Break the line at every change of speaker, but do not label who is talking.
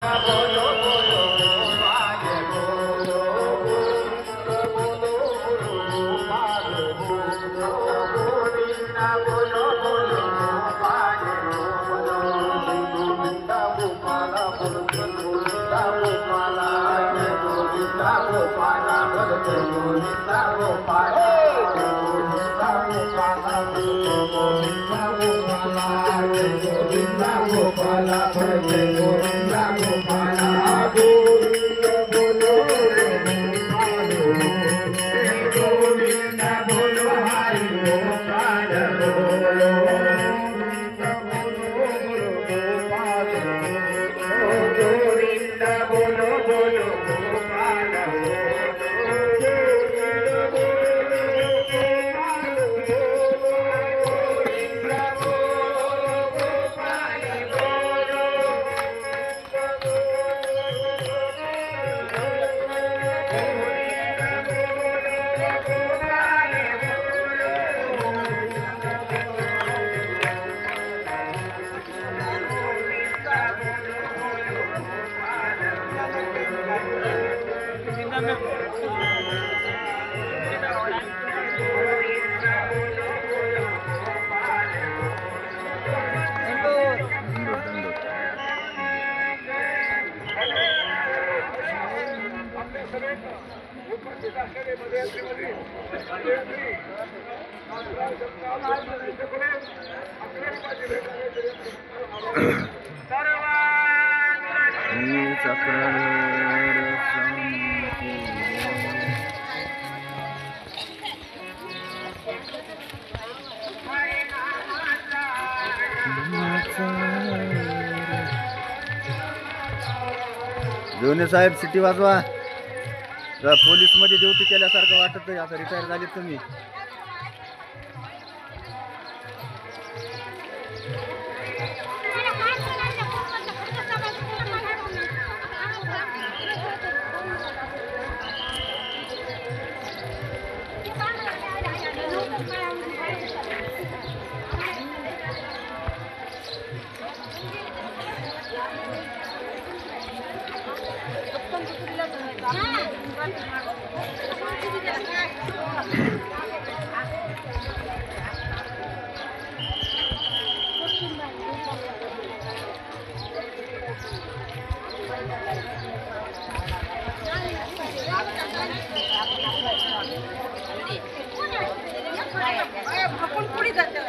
बोलो बोलो गोपाल बोलो बोलो गोपाल बोलो गोविंद बोलो बोलो गोपाल बोलो गोविंद गोपाल बोलो गोविंद गोपाल गोविंद गोपाल बोलो गोविंद गोपाल गोविंद गोपाल गोविंद गोपाल बोलो गोविंद बोलो हरि गोपाल बोलो गोविंद बोलो बोलो गोपाल
जोने साहेब सिटी वाजवा. पोलीस मध्ये ड्युटी केल्यासारखं वाटत आहे. आता रिटायर झाले तुम्ही.
आपण पुढे जातो.